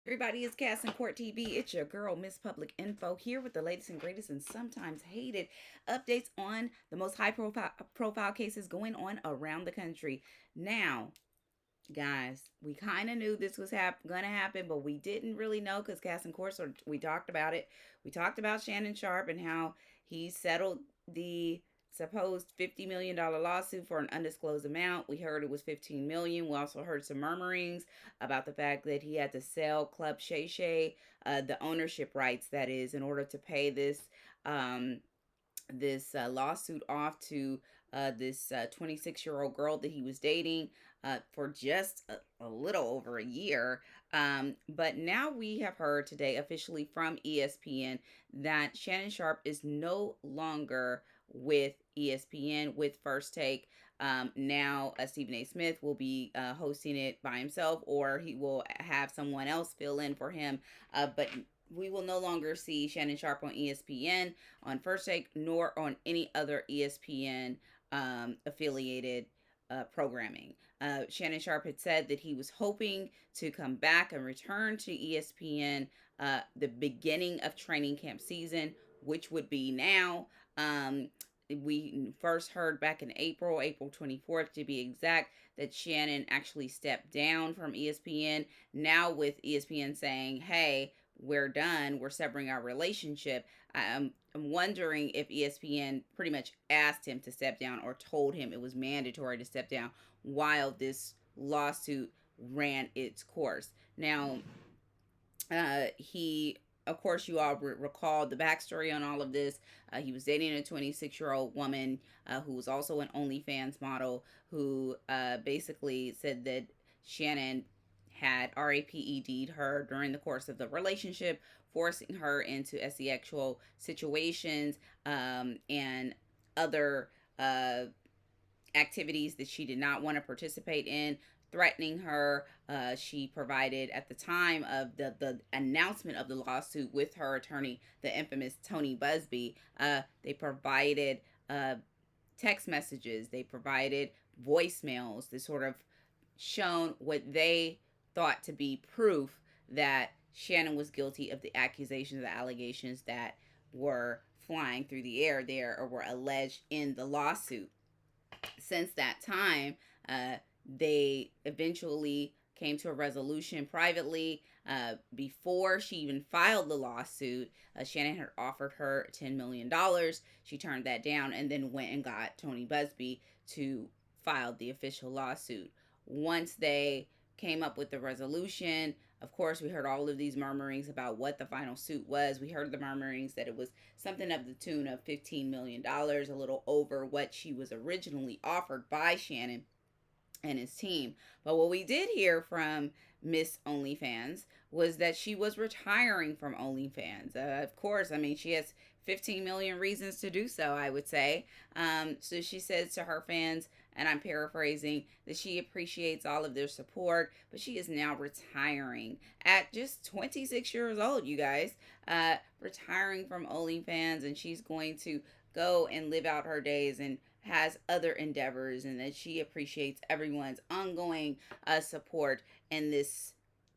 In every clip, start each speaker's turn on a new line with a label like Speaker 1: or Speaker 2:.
Speaker 1: Everybody is Casting Court TV. It's your girl, Miss Public Info, here with the latest and greatest and sometimes hated updates on the most high profile cases going on around the country. Now, guys, we kind of knew this was gonna happen, but we didn't really know because Casting Court. So we talked about it. We talked about Shannon Sharpe and how he settled the supposed $50 million lawsuit for an undisclosed amount. We heard it was 15 million. We also heard some murmurings about the fact that he had to sell Club Shay Shay, the ownership rights, that is, in order to pay um, this lawsuit off to this 26-year-old girl that he was dating for just a little over a year. But now we have heard today officially from ESPN that Shannon Sharpe is no longer with ESPN, with First Take. Now, Stephen A. Smith will be hosting it by himself, or he will have someone else fill in for him. But we will no longer see Shannon Sharpe on ESPN, on First Take, nor on any other ESPN affiliated programming. Shannon Sharpe had said that he was hoping to come back and return to ESPN the beginning of training camp season, which would be now. We first heard back in April 24th to be exact, that Shannon actually stepped down from ESPN. Now, with ESPN saying, hey, we're done, we're severing our relationship, I'm wondering if ESPN pretty much asked him to step down or told him it was mandatory to step down while this lawsuit ran its course. Now, he, of course, you all recall the backstory on all of this. He was dating a 26-year-old woman who was also an OnlyFans model, who basically said that Shannon had RAPED'd her during the course of the relationship, forcing her into sexual situations and other activities that she did not want to participate in, threatening her. She provided, at the time of the announcement of the lawsuit with her attorney, the infamous Tony Busby, they provided text messages, they provided voicemails that sort of shown what they thought to be proof that Shannon was guilty of the accusations, the allegations that were flying through the air there, or were alleged in the lawsuit. Since that time, they eventually came to a resolution privately. Before she even filed the lawsuit, Shannon had offered her $10 million. She turned that down and then went and got Tony Busby to file the official lawsuit. Once they came up with the resolution, of course, we heard all of these murmurings about what the final suit was. We heard the murmurings that it was something of the tune of $15 million, a little over what she was originally offered by Shannon and his team. But what we did hear from Miss OnlyFans was that she was retiring from OnlyFans. Of course, I mean, she has 15 million reasons to do so, I would say. So she says to her fans, and I'm paraphrasing, that she appreciates all of their support, but she is now retiring at just 26 years old, you guys. Retiring from OnlyFans, and she's going to go and live out her days and has other endeavors, and that she appreciates everyone's ongoing support in this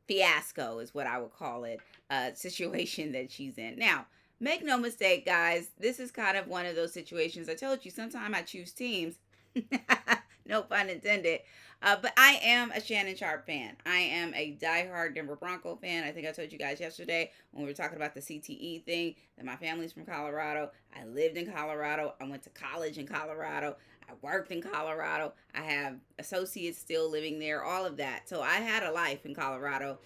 Speaker 1: fiasco, is what I would call it, situation that she's in. Now, make no mistake, guys, this is kind of one of those situations. I told you, sometimes I choose teams. No pun intended. But I am a Shannon Sharpe fan. I am a diehard Denver Bronco fan. I think I told you guys yesterday when we were talking about the CTE thing that my family's from Colorado. I lived in Colorado. I went to college in Colorado. I worked in Colorado. I have associates still living there, all of that. So I had a life in Colorado.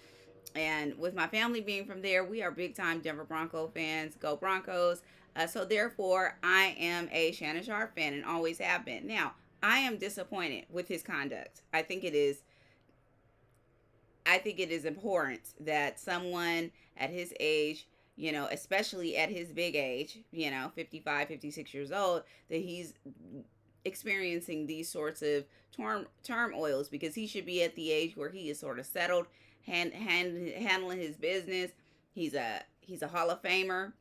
Speaker 1: And with my family being from there, we are big time Denver Bronco fans. Go Broncos. So therefore, I am a Shannon Sharpe fan and always have been. Now, I am disappointed with his conduct. I think it is important that someone at his age, especially at his big age, 55, 56 years old, that he's experiencing these sorts of turmoils, because he should be at the age where he is sort of settled, handling his business. He's a Hall of Famer.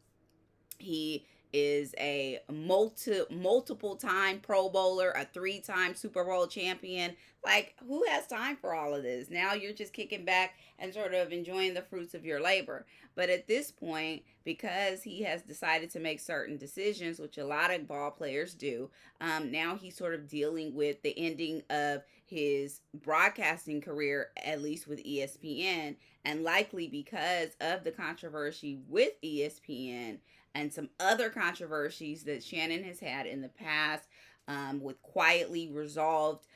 Speaker 1: He is a multiple time Pro Bowler, a 3-time Super Bowl champion. Like, who has time for all of this? Now you're just kicking back and sort of enjoying the fruits of your labor. But at this point, because he has decided to make certain decisions, which a lot of ball players do, now he's sort of dealing with the ending of his broadcasting career, at least with ESPN, and likely because of the controversy with ESPN and some other controversies that Shannon has had in the past, with quietly resolved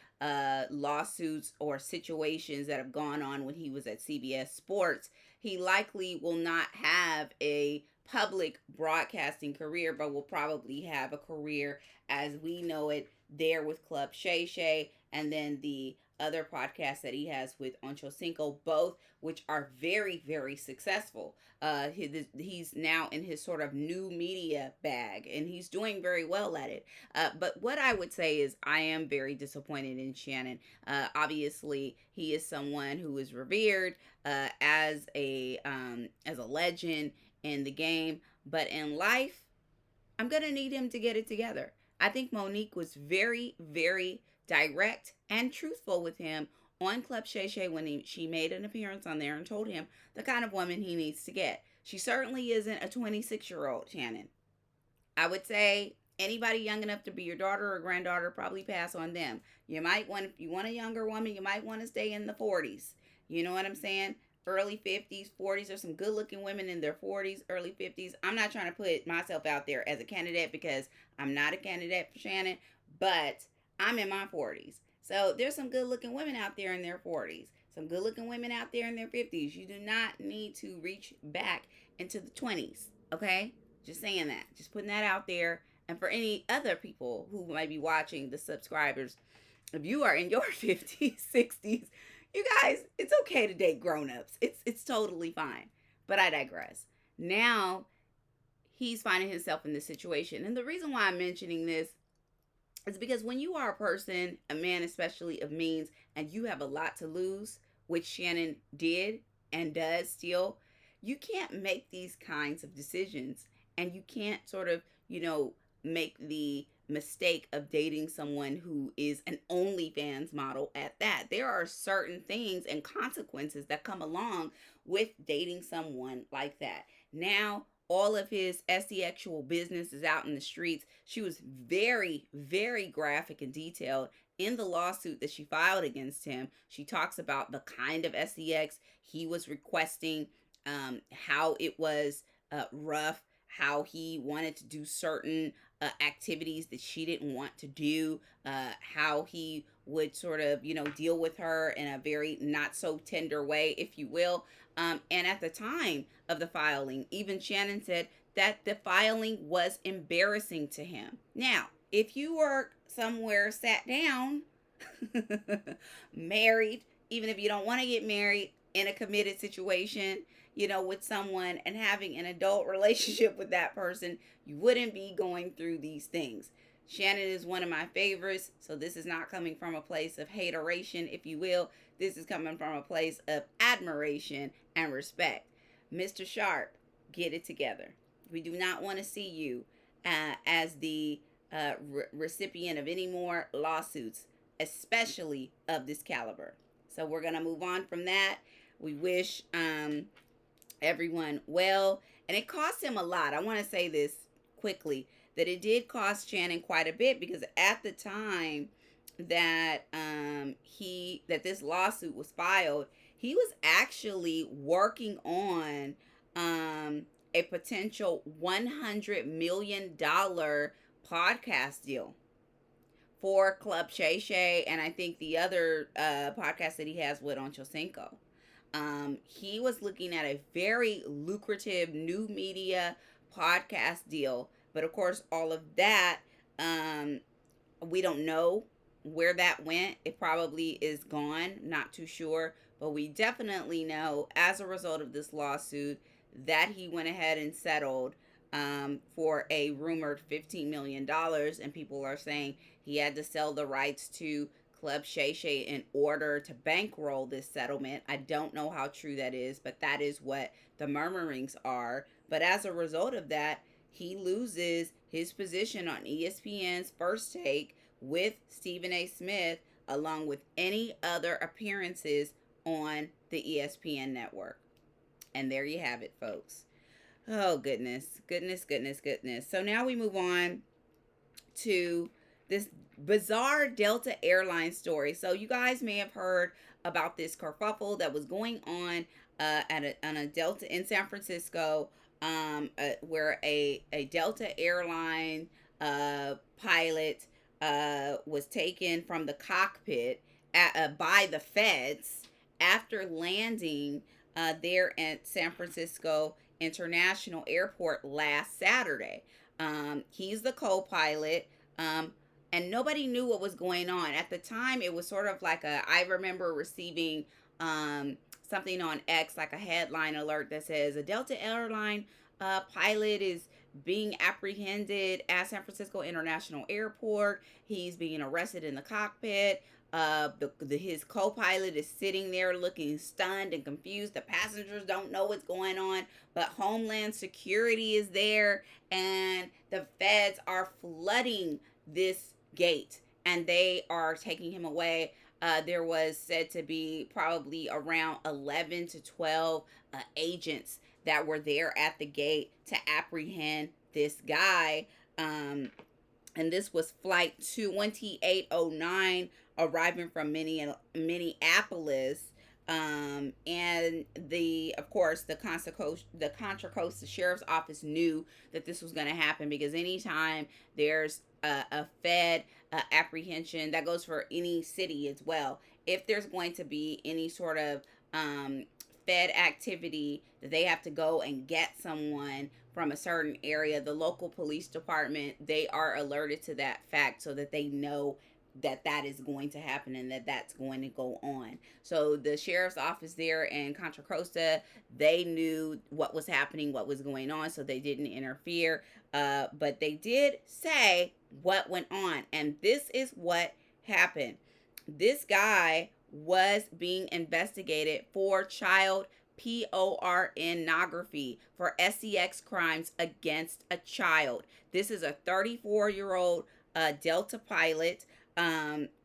Speaker 1: lawsuits or situations that have gone on when he was at CBS Sports. He likely will not have a public broadcasting career, but will probably have a career as we know it there with Club Shay Shay, and then the other podcasts that he has with Ocho Cinco, both which are very, very successful. He's now in his sort of new media bag, and he's doing very well at it. But what I would say is I am very disappointed in Shannon. Obviously, he is someone who is revered as a legend in the game, but in life, I'm gonna need him to get it together. I think Monique was very, very direct and truthful with him on Club Shay Shay when she made an appearance on there and told him the kind of woman he needs to get. She certainly isn't a 26-year-old Shannon. I would say anybody young enough to be your daughter or granddaughter, probably pass on them. You might want, if you want a younger woman, you might want to stay in the 40s. You know what I'm saying? Early 50s, 40s. There's some good looking women in their 40s, early 50s. I'm not trying to put myself out there as a candidate because I'm not a candidate for Shannon, but I'm in my 40s. So there's some good looking women out there in their 40s. Some good looking women out there in their 50s. You do not need to reach back into the 20s. Okay? Just saying that. Just putting that out there. And for any other people who might be watching, the subscribers, if you are in your 50s, 60s, you guys, it's okay to date grown-ups. It's totally fine. But I digress. Now, he's finding himself in this situation. And the reason why I'm mentioning this is because when you are a person, a man especially of means, and you have a lot to lose, which Shannon did and does still, you can't make these kinds of decisions. And you can't sort of, make the mistake of dating someone who is an OnlyFans model at that. There are certain things and consequences that come along with dating someone like that. Now, all of his sexual business is out in the streets. She was very, very graphic and detailed in the lawsuit that she filed against him. She talks about the kind of sex he was requesting, how it was rough, how he wanted to do certain activities that she didn't want to do, how he would sort of, deal with her in a very not so tender way, if you will. And at the time of the filing, even Shannon said that the filing was embarrassing to him. Now, if you were somewhere sat down, married, even if you don't want to get married, in a committed situation, with someone and having an adult relationship with that person, you wouldn't be going through these things. Shannon is one of my favorites, so this is not coming from a place of hateration, if you will. This is coming from a place of admiration and respect. Mr. Sharpe, get it together. We do not want to see you as the recipient of any more lawsuits, especially of this caliber. So we're going to move on from that. We wish everyone well. And it cost him a lot. I want to say this quickly, that it did cost Shannon quite a bit, because at the time that this lawsuit was filed, he was actually working on a potential $100 million podcast deal for Club Shay Shay, and I think the other podcast that he has with Ocho Cinco. He was looking at a very lucrative new media podcast deal, but of course, all of that, we don't know where that went. It probably is gone, not too sure, but we definitely know as a result of this lawsuit that he went ahead and settled for a rumored $15 million, and people are saying he had to sell the rights to Club Shay Shay in order to bankroll this settlement. I don't know how true that is, but that is what the murmurings are. But as a result of that, he loses his position on ESPN's First Take with Stephen A. Smith, along with any other appearances on the ESPN network. And there you have it, folks. Oh, goodness, goodness, goodness, goodness. So now we move on to this bizarre Delta Airlines story. So you guys may have heard about this kerfuffle that was going on on a Delta in San Francisco, where a Delta airline pilot was taken from the cockpit by the feds after landing there at San Francisco International Airport last Saturday. He's the co-pilot. And nobody knew what was going on at the time. It was sort of like I remember receiving something on X, like a headline alert that says a Delta airline pilot is being apprehended at San Francisco International Airport. He's being arrested in the cockpit. His co-pilot is sitting there looking stunned and confused. The passengers don't know what's going on, but Homeland Security is there, and the feds are flooding this gate, and they are taking him away. There was said to be probably around 11 to 12 agents that were there at the gate to apprehend this guy. And this was flight 2809 arriving from Minneapolis. And of course, the Contra Costa Sheriff's Office knew that this was going to happen, because anytime there's a Fed apprehension, that goes for any city as well. If there's going to be any sort of Fed activity that they have to go and get someone from a certain area, the local police department, they are alerted to that fact so that they know that is going to happen and that's going to go on. So the sheriff's office there in Contra Costa, they knew what was happening, what was going on, so they didn't interfere. But they did say what went on, and this is what happened. This guy was being investigated for child pornography, for sex crimes against a child. This is a 34-year-old Delta pilot.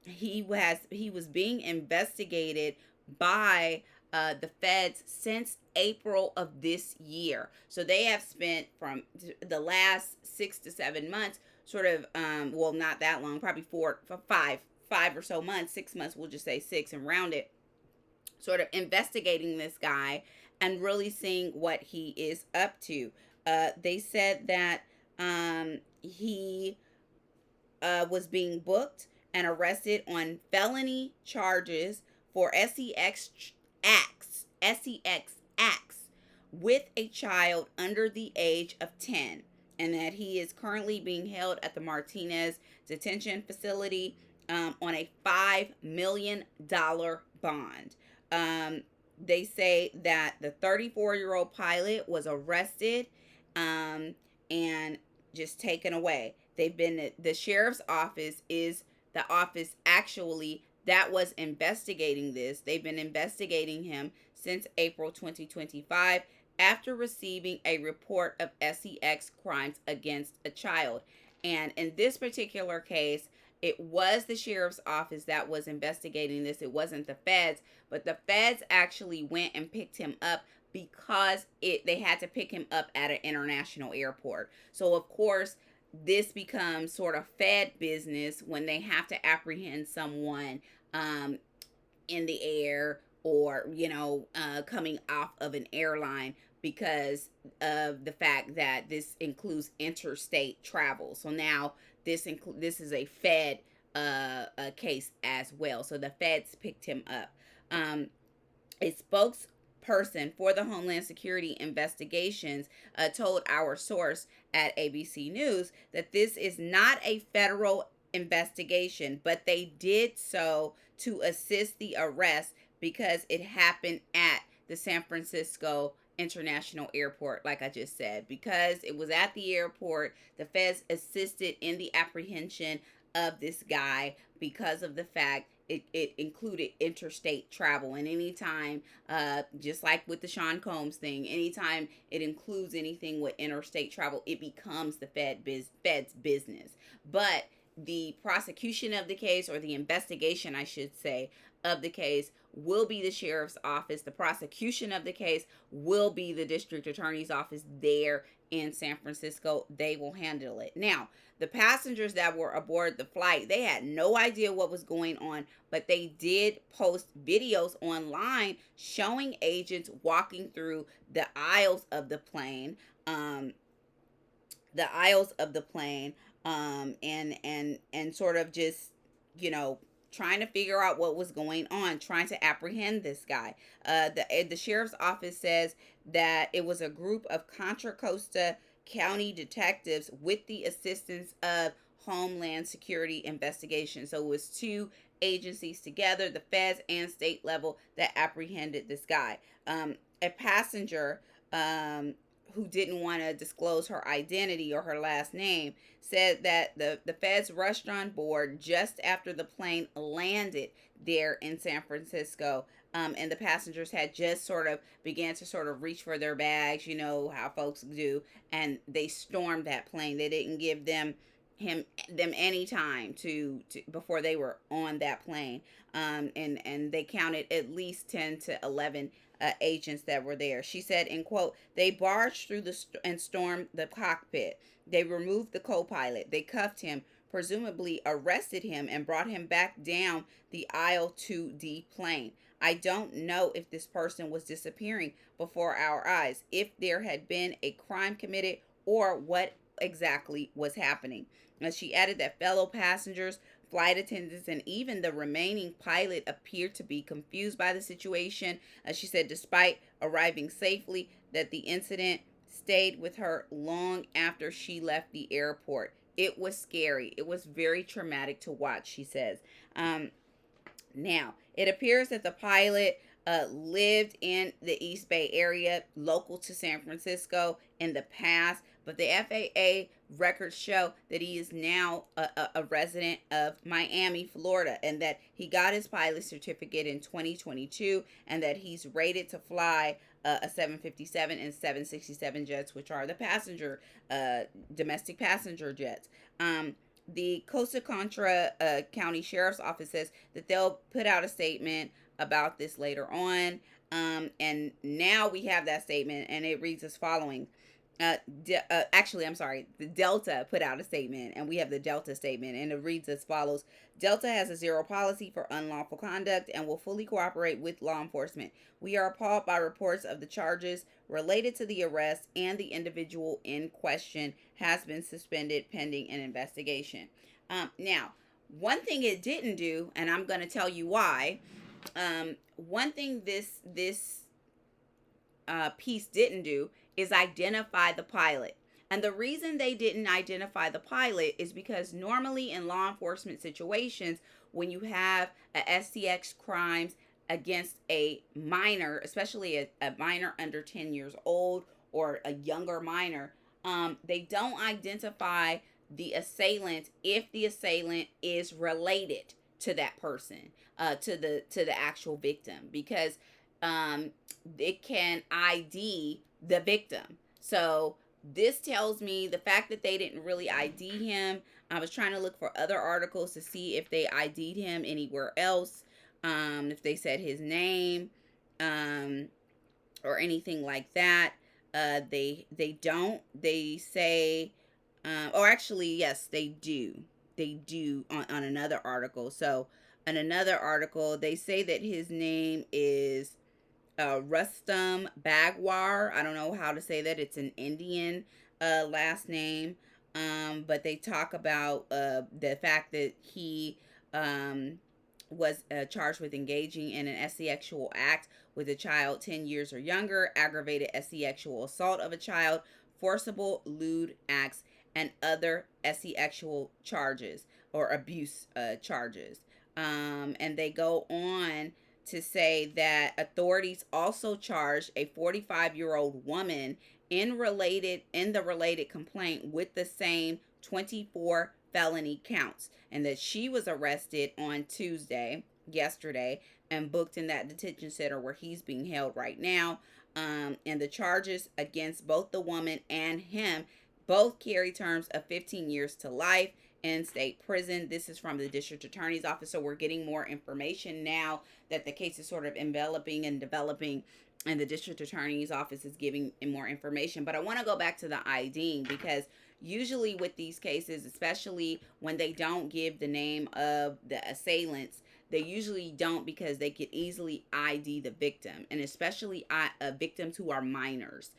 Speaker 1: He was being investigated by the feds since April of this year. So they have spent from the last 6 to 7 months, sort of, well, not that long, probably five or so months, 6 months, we'll just say 6 and round it, sort of investigating this guy and really seeing what he is up to. They said that he was being booked and arrested on felony charges for sex acts with a child under the age of 10, and that he is currently being held at the Martinez detention facility on a $5 million bond. They say that the 34-year-old pilot was arrested and just taken away. The sheriff's office is the office actually that was investigating this. They've been investigating him since April 2025 after receiving a report of sex crimes against a child. And in this particular case, it was the sheriff's office that was investigating this. It wasn't the feds, but the feds actually went and picked him up because they had to pick him up at an international airport. So of course, this becomes sort of Fed business when they have to apprehend someone in the air, or coming off of an airline, because of the fact that this includes interstate travel. So now this is a Fed case as well. So the feds picked him up. A spokesperson for the Homeland Security investigations told our source at ABC News that this is not a federal investigation, but they did so to assist the arrest because it happened at the San Francisco International Airport, like I just said. Because it was at the airport, the feds assisted in the apprehension of this guy because of the fact it included interstate travel. And anytime, just like with the Sean Combs thing, anytime it includes anything with interstate travel, it becomes the Fed's business. But the prosecution of the case, or the investigation, I should say, of the case, will be the sheriff's office. The prosecution of the case will be the district attorney's office there in San Francisco. They will handle it. Now, the passengers that were aboard the flight, they had no idea what was going on, but they did post videos online showing agents walking through the aisles of the plane, the aisles of the plane, and sort of just, you know, trying to figure out what was going on, trying to apprehend this guy. The sheriff's office says that it was a group of Contra Costa County detectives with the assistance of Homeland Security Investigation. So it was two agencies together, the feds and state level, that apprehended this guy. A passenger, who didn't want to disclose her identity or her last name, said that the feds rushed on board just after the plane landed there in San Francisco. And the passengers had just sort of began to sort of reach for their bags, you know how folks do, and they stormed that plane. They didn't give them any time to before they were on that plane. And they counted at least 10 to 11 agents that were there. She said, in quote, they barged through and stormed the cockpit. They removed the co-pilot. They cuffed him, presumably arrested him, and brought him back down the aisle to the plane. I don't know if this person was disappearing before our eyes, if there had been a crime committed, or what exactly was happening. And she added that fellow passengers, flight attendants, and even the remaining pilot appeared to be confused by the situation. She said, despite arriving safely, that the incident stayed with her long after she left the airport. It was scary. It was very traumatic to watch, she says. Now, it appears that the pilot lived in the East Bay area, local to San Francisco, in the past, but the FAA records show that he is now a resident of Miami, Florida, and that he got his pilot certificate in 2022, and that he's rated to fly a 757 and 767 jets, which are the passenger, domestic passenger jets. The Costa Contra County Sheriff's Office says that they'll put out a statement about this later on. And now we have that statement, and it reads as following. Actually, I'm sorry. The Delta put out a statement, and we have the Delta statement, and it reads as follows. Delta has a zero policy for unlawful conduct and will fully cooperate with law enforcement. We are appalled by reports of the charges related to the arrest, and the individual in question has been suspended pending an investigation. Now, one thing it didn't do, and I'm going to tell you why. One thing this piece didn't do is identify the pilot. And the reason they didn't identify the pilot is because normally in law enforcement situations, when you have a STX crimes against a minor, especially a minor under 10 years old or a younger minor, they don't identify the assailant if the assailant is related to that person, to the actual victim, because it can ID the victim. So this tells me the fact that they didn't really ID him. I was trying to look for other articles to see if they ID'd him anywhere else, if they said his name, or anything like that. They don't. They say, or actually, yes, they do. They do on another article. So on another article, they say that his name is Rustam Bagwar. I don't know how to say that. It's an Indian last name. But they talk about the fact that he was charged with engaging in an sexual act with a child 10 years or younger, aggravated sexual assault of a child, forcible lewd acts, and other sexual charges or abuse charges. And they go on to say that authorities also charged a 45-year-old woman in the related complaint with the same 24 felony counts, and that she was arrested on Tuesday, yesterday and booked in that detention center where he's being held right now. And the charges against both the woman and him both carry terms of 15 years to life in state prison. This is from the district attorney's office. So we're getting more information now that the case is sort of enveloping and developing, and the district attorney's office is giving more information. But I want to go back to the IDing, because usually with these cases, especially when they don't give the name of the assailants, they usually don't, because they could easily ID the victim, and especially victims who are minors,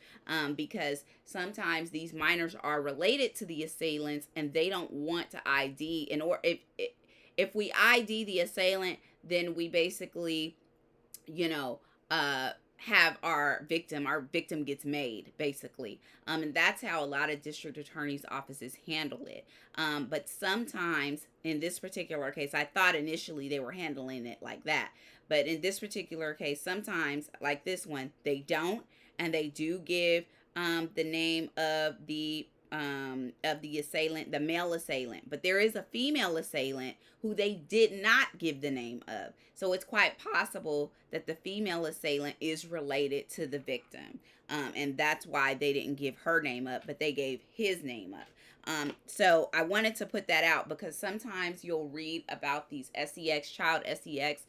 Speaker 1: because sometimes these minors are related to the assailants and they don't want to ID. And or if we ID the assailant, then we basically, you know, have our victim gets made, basically. And that's how a lot of district attorneys offices handle it. But sometimes in this particular case, I thought initially they were handling it like that, but in this particular case, sometimes like this one, they don't, and they do give the name of the assailant, the male assailant, but there is a female assailant who they did not give the name of. So it's quite possible that the female assailant is related to the victim. And that's why they didn't give her name up, but they gave his name up. So I wanted to put that out, because sometimes you'll read about these child SEX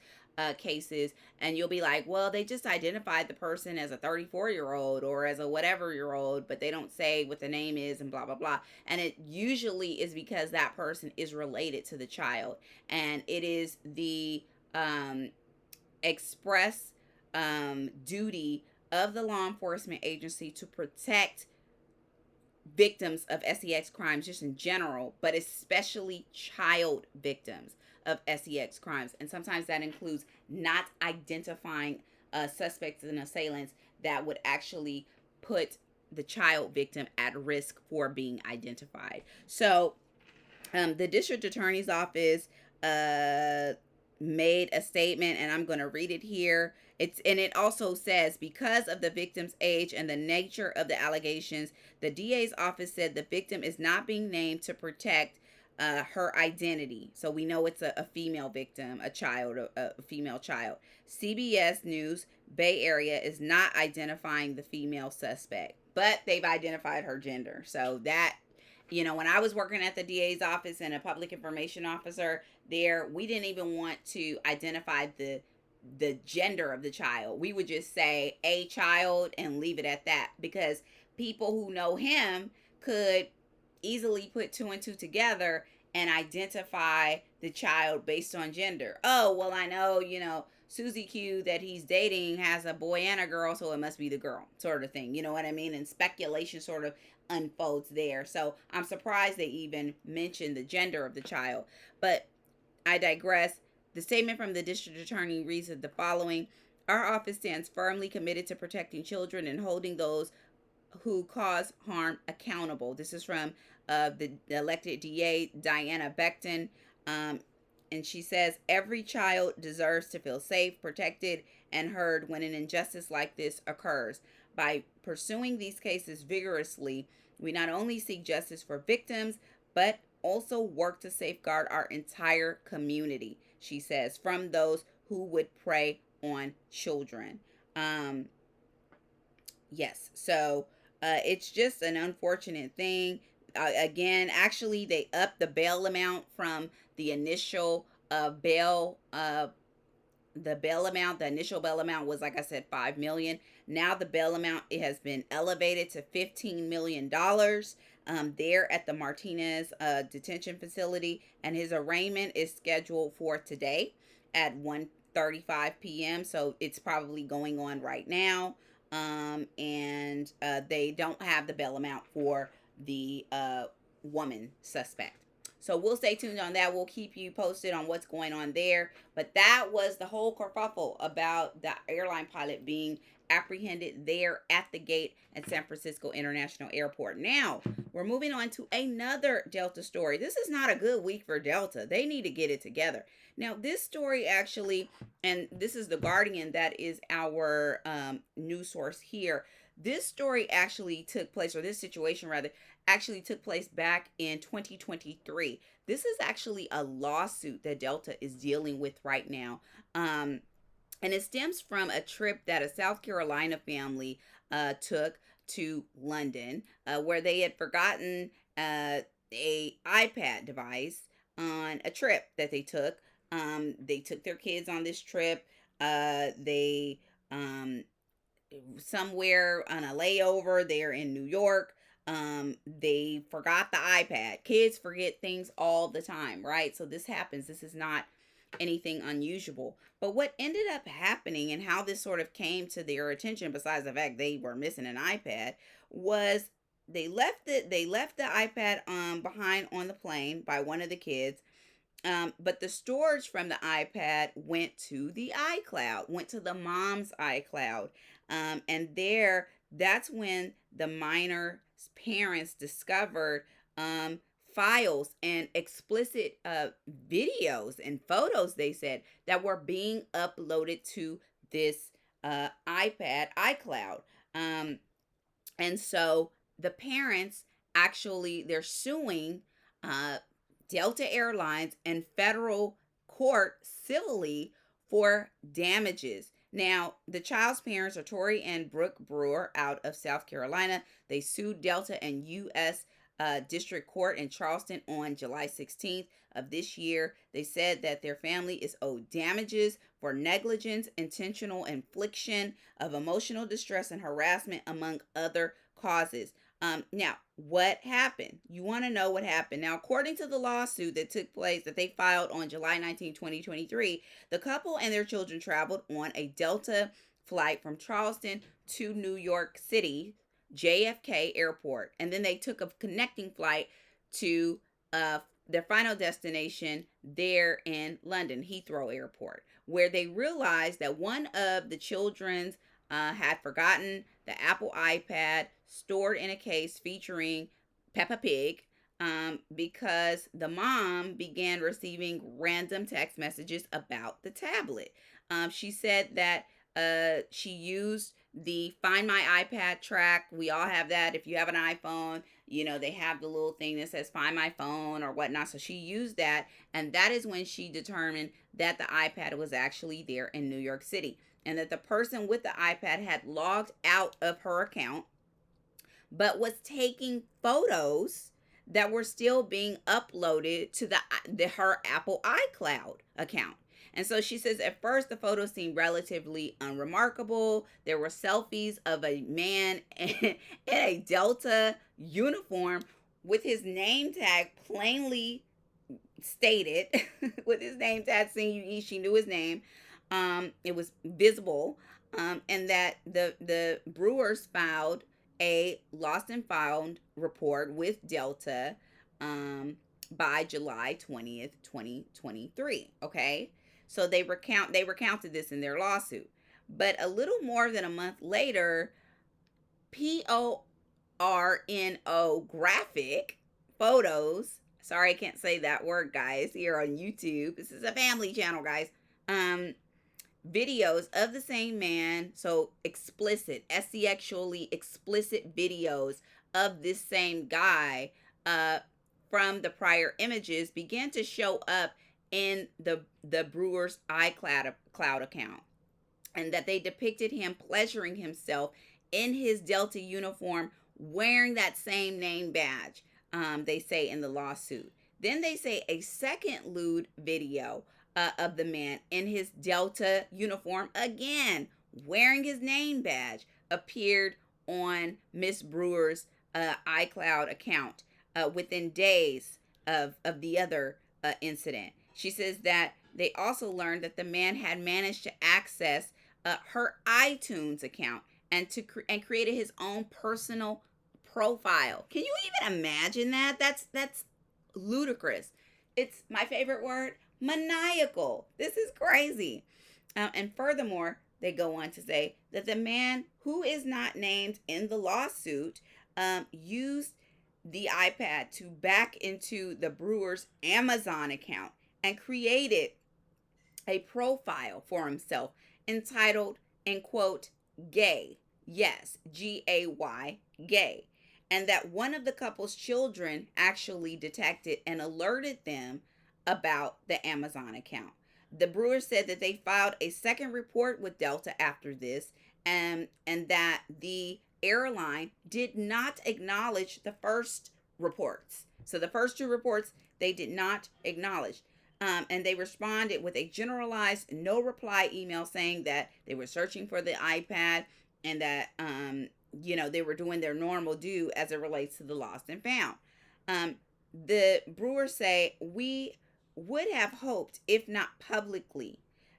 Speaker 1: cases, and you'll be like, well, they just identified the person as a 34-year-old or as a whatever-year-old, but they don't say what the name is and blah blah blah. And it usually is because that person is related to the child, and it is the express duty of the law enforcement agency to protect victims of SEX crimes just in general, but especially child victims of SEX crimes. And sometimes that includes not identifying suspects and assailants that would actually put the child victim at risk for being identified. So the district attorney's office made a statement, and I'm going to read it here. It also says, because of the victim's age and the nature of the allegations, the DA's office said the victim is not being named to protect her identity. So we know it's a female victim, a female child. CBS News Bay Area is not identifying the female suspect, but they've identified her gender. So that, when I was working at the DA's office and a public information officer there, we didn't even want to identify the gender of the child. We would just say a child and leave it at that, because people who know him could easily put two and two together and identify the child based on gender. Oh, well, I know, Susie Q that he's dating has a boy and a girl, so it must be the girl, sort of thing. You know what I mean? And speculation sort of unfolds there. So I'm surprised they even mentioned the gender of the child. But I digress. The statement from the district attorney reads the following: our office stands firmly committed to protecting children and holding those who cause harm accountable. This is from the elected DA, Diana Becton. And she says, every child deserves to feel safe, protected, and heard when an injustice like this occurs. By pursuing these cases vigorously, we not only seek justice for victims, but also work to safeguard our entire community, she says, from those who would prey on children. Yes, so it's just an unfortunate thing. Again, actually, they upped the bail amount from the initial bail. The initial bail amount was, like I said, $5 million. Now the bail amount, it has been elevated to $15 million. There at the Martinez detention facility, and his arraignment is scheduled for today at 1:35 p.m. So it's probably going on right now. And they don't have the bail amount for the woman suspect. So we'll stay tuned on that. We'll keep you posted on what's going on there. But that was the whole kerfuffle about the airline pilot being apprehended there at the gate at San Francisco International Airport. Now, we're moving on to another Delta story. This is not a good week for Delta. They need to get it together. Now, this story actually, and this is The Guardian, that is our news source here. This story actually took place, or this situation rather, actually took place back in 2023. This is actually a lawsuit that Delta is dealing with right now. And it stems from a trip that a South Carolina family took to London, where they had forgotten a iPad device on a trip that they took. They took their kids on this trip. They somewhere on a layover. They're in New York. They forgot the iPad. Kids forget things all the time, right? So this happens. This is not anything unusual. But what ended up happening and how this sort of came to their attention, besides the fact they were missing an iPad, was they left the iPad behind on the plane by one of the kids. But the storage from the iPad went to the iCloud, went to the mom's iCloud. And that's when the minor's parents discovered files and explicit videos and photos, they said, that were being uploaded to this iPad iCloud. And so the parents actually, they're suing uh, Delta Airlines and federal court civilly for damages. Now, the child's parents are Tori and Brooke Brewer out of South Carolina. They sued Delta and U.S. District Court in Charleston on July 16th of this year. They said that their family is owed damages for negligence, intentional infliction of emotional distress and harassment, among other causes. Now, what happened? You want to know what happened. Now, according to the lawsuit that took place, that they filed on July 19, 2023, the couple and their children traveled on a Delta flight from Charleston to New York City, JFK Airport. And then they took a connecting flight to their final destination there in London, Heathrow Airport, where they realized that one of the children's had forgotten the Apple iPad stored in a case featuring Peppa Pig, because the mom began receiving random text messages about the tablet. She said that she used the Find My iPad track. We all have that. If you have an iPhone, they have the little thing that says Find My Phone or whatnot. So she used that. And that is when she determined that the iPad was actually there in New York City. And that the person with the iPad had logged out of her account, but was taking photos that were still being uploaded to her Apple iCloud account. And so she says at first the photos seemed relatively unremarkable. There were selfies of a man in a Delta uniform with his name tag plainly stated, with his name tag saying she knew his name. It was visible, and that the Brewers filed a lost and found report with Delta by July 20th, 2023. Okay, so they recounted this in their lawsuit. But a little more than a month later, PORNO graphic photos. Sorry, I can't say that word, guys, here on YouTube. This is a family channel, guys. Videos of the same man, so explicit, sexually explicit videos of this same guy from the prior images began to show up in the Brewer's iCloud account, and that they depicted him pleasuring himself in his Delta uniform wearing that same name badge, they say in the lawsuit. Then they say a second lewd video of the man in his Delta uniform, again wearing his name badge, appeared on Miss Brewer's iCloud account within days of the other incident. She says that they also learned that the man had managed to access her iTunes account and created his own personal profile. Can you even imagine that? That's ludicrous. It's my favorite word, maniacal. This is crazy. And furthermore, they go on to say that the man, who is not named in the lawsuit, used the iPad to back into the Brewer's Amazon account and created a profile for himself entitled, in quote, gay, Yes, Gay, gay. And that one of the couple's children actually detected and alerted them about the Amazon account. The Brewers said that they filed a second report with Delta after this, and that the airline did not acknowledge the first reports. So the first two reports they did not acknowledge. And they responded with a generalized no reply email saying that they were searching for the iPad and that they were doing their normal due as it relates to the lost and found. The Brewers say we would have hoped, if not publicly,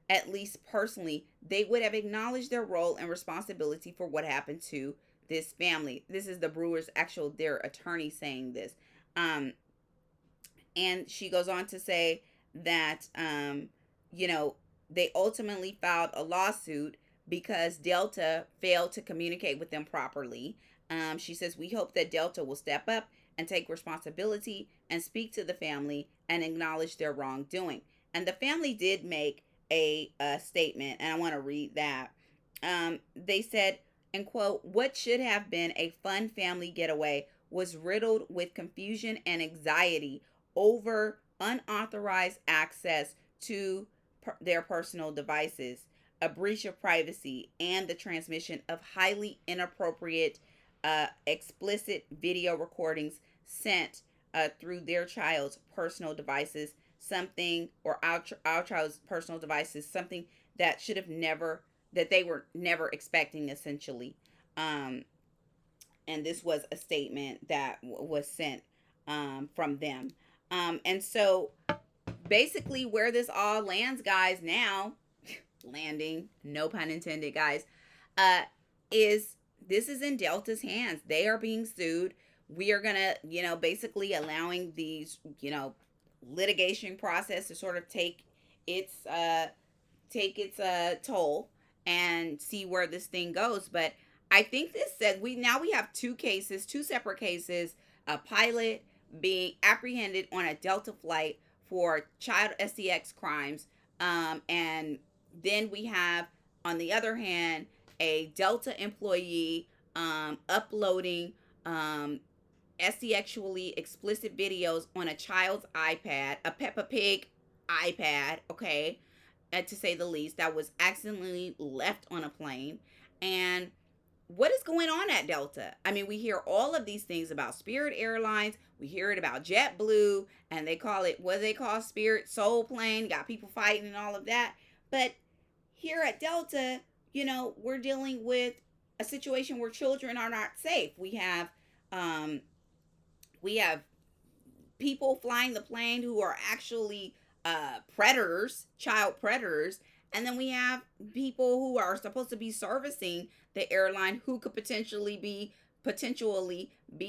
Speaker 1: at least personally, they would have acknowledged their role and responsibility for what happened to this family. This is the Brewers' their attorney saying this. Um, and she goes on to say that, you know, they ultimately filed a lawsuit because Delta failed to communicate with them properly. She says, we hope that Delta will step up and take responsibility and speak to the family and acknowledge their wrongdoing. And the family did make a statement, and I want to read that. They said, and quote, what should have been a fun family getaway was riddled with confusion and anxiety over unauthorized access to their personal devices, a breach of privacy, and the transmission of highly inappropriate, explicit video recordings sent through their child's personal devices, something, or our child's personal devices, something that should have never, that they were never expecting, essentially. Um, and this was a statement that was sent from them. And so basically, where this all lands, guys, now, landing, no pun intended, guys, uh, is this is in Delta's hands. They are being sued. We are gonna, basically allowing these, litigation process to sort of take its toll and see where this thing goes. But I think this said we have two separate cases, a pilot being apprehended on a Delta flight for child sex crimes, and then we have, on the other hand, a Delta employee uploading sexually explicit videos on a child's iPad, a Peppa Pig iPad, okay, to say the least, that was accidentally left on a plane. And what is going on at Delta? I mean, we hear all of these things about Spirit Airlines. We hear it about JetBlue, and they call it, what do they call Spirit Soul Plane? Got people fighting and all of that. But here at Delta, we're dealing with a situation where children are not safe. Um, we have people flying the plane who are actually predators, child predators, and then we have people who are supposed to be servicing the airline who could potentially be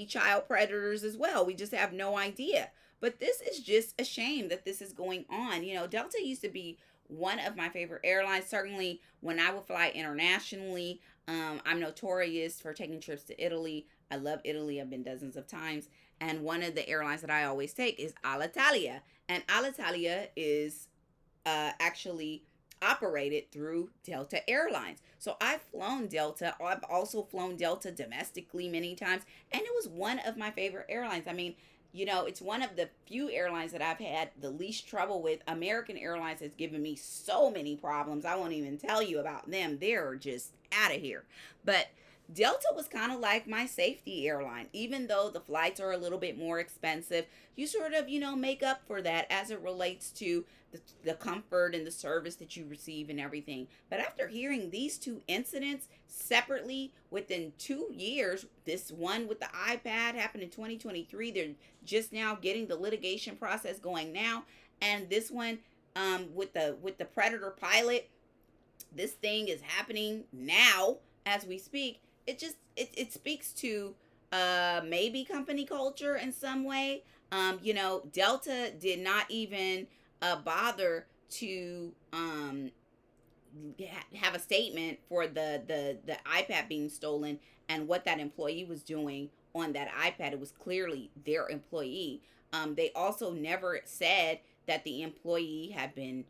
Speaker 1: child predators as well. We just have no idea. But this is just a shame that this is going on. Delta used to be one of my favorite airlines. Certainly, when I would fly internationally, I'm notorious for taking trips to Italy. I love Italy. I've been dozens of times. And one of the airlines that I always take is Alitalia. And Alitalia is actually operated through Delta Airlines. So I've flown Delta. I've also flown Delta domestically many times. And it was one of my favorite airlines. I mean, it's one of the few airlines that I've had the least trouble with. American Airlines has given me so many problems. I won't even tell you about them. They're just out of here. But Delta was kind of like my safety airline. Even though the flights are a little bit more expensive, you sort of, make up for that as it relates to the comfort and the service that you receive and everything. But after hearing these two incidents separately within 2 years, this one with the iPad happened in 2023. They're just now getting the litigation process going now, and this one with the Predator pilot, this thing is happening now as we speak. It speaks to maybe company culture in some way. Delta did not even bother to have a statement for the iPad being stolen and what that employee was doing on that iPad. It was clearly their employee. They also never said that the employee had been,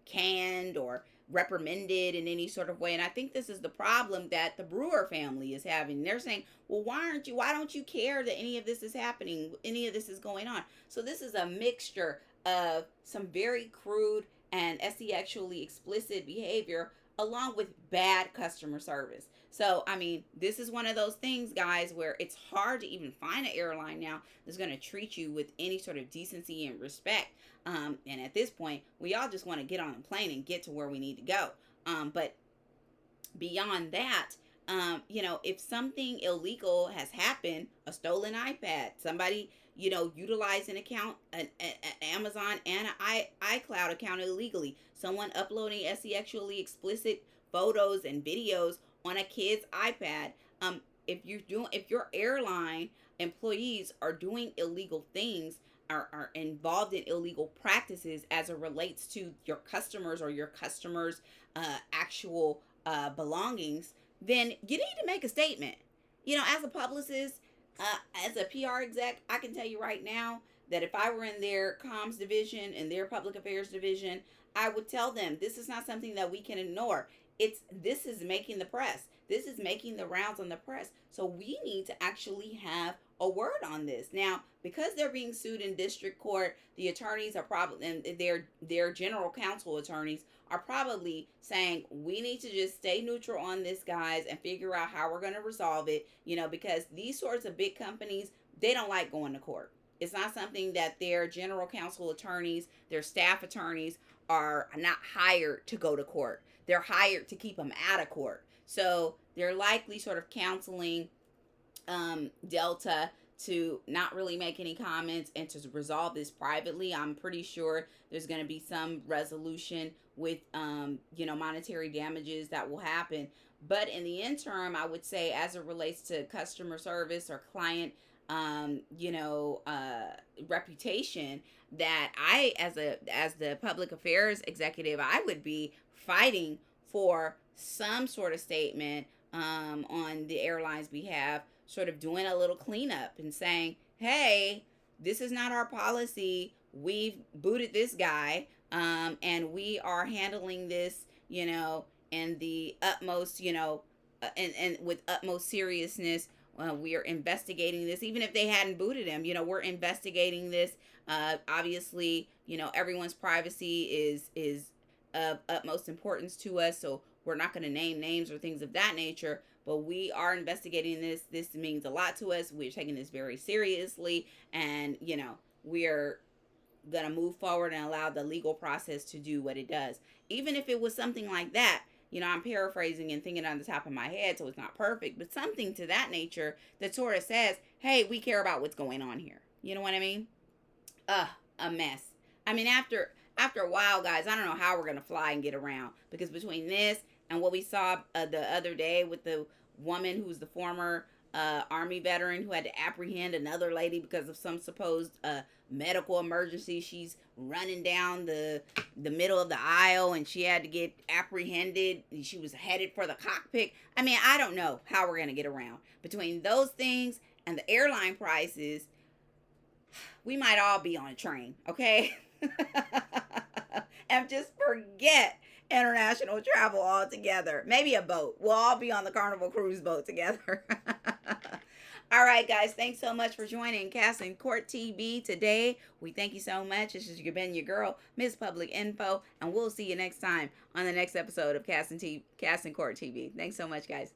Speaker 1: canned or reprimanded in any sort of way. And I think this is the problem that the Brewer family is having. They're saying, well, why don't you care that any of this is happening, any of this is going on? So this is a mixture of some very crude and sexually explicit behavior along with bad customer service. So, I mean, this is one of those things, guys, where it's hard to even find an airline now that's going to treat you with any sort of decency and respect. And at this point, we all just want to get on a plane and get to where we need to go. But beyond that, if something illegal has happened, a stolen iPad, somebody, utilize an account, an Amazon and an iCloud account illegally, someone uploading sexually explicit photos and videos on a kid's iPad. If your airline employees are doing illegal things, are involved in illegal practices as it relates to your customers or your customers' actual belongings, then you need to make a statement. As a publicist, as a PR exec, I can tell you right now that if I were in their comms division and their public affairs division, I would tell them this is not something that we can ignore. This is making the press. This is making the rounds on the press. So we need to actually have a word on this. Now, because they're being sued in district court, the attorneys are probably, and their general counsel attorneys are probably saying, we need to just stay neutral on this, guys, and figure out how we're going to resolve it, because these sorts of big companies, they don't like going to court. It's not something that their general counsel attorneys, their staff attorneys are not hired to go to court. They're hired to keep them out of court. So they're likely sort of counseling Delta to not really make any comments and to resolve this privately. I'm pretty sure there's going to be some resolution with, monetary damages that will happen. But in the interim, I would say as it relates to customer service or client, reputation, that I, as the public affairs executive, I would be fighting for some sort of statement on the airline's behalf, sort of doing a little cleanup and saying, hey, this is not our policy. We've booted this guy, and we are handling this, in the utmost, and with utmost seriousness. We are investigating this. Even if they hadn't booted him, we're investigating this. Obviously, everyone's privacy is of utmost importance to us, so we're not going to name names or things of that nature, but we are investigating this. This means a lot to us. We're taking this very seriously, and we're going to move forward and allow the legal process to do what it does. Even if it was something like that, I'm paraphrasing and thinking on the top of my head, so it's not perfect, but something to that nature that sort of says, hey, we care about what's going on here. You know what I mean? A mess. I mean, after a while, guys, I don't know how we're going to fly and get around, because between this and what we saw the other day with the woman who's the former Army veteran who had to apprehend another lady because of some supposed medical emergency. She's running down the middle of the aisle and she had to get apprehended. She was headed for the cockpit. I mean, I don't know how we're going to get around. Between those things and the airline prices, we might all be on a train, okay? And just forget international travel altogether. Maybe a boat. We'll all be on the Carnival Cruise boat together. All right, guys. Thanks so much for joining Casting Court TV today. We thank you so much. This has been your girl, Miss Public Info, and we'll see you next time on the next episode of Casting Court TV. Thanks so much, guys.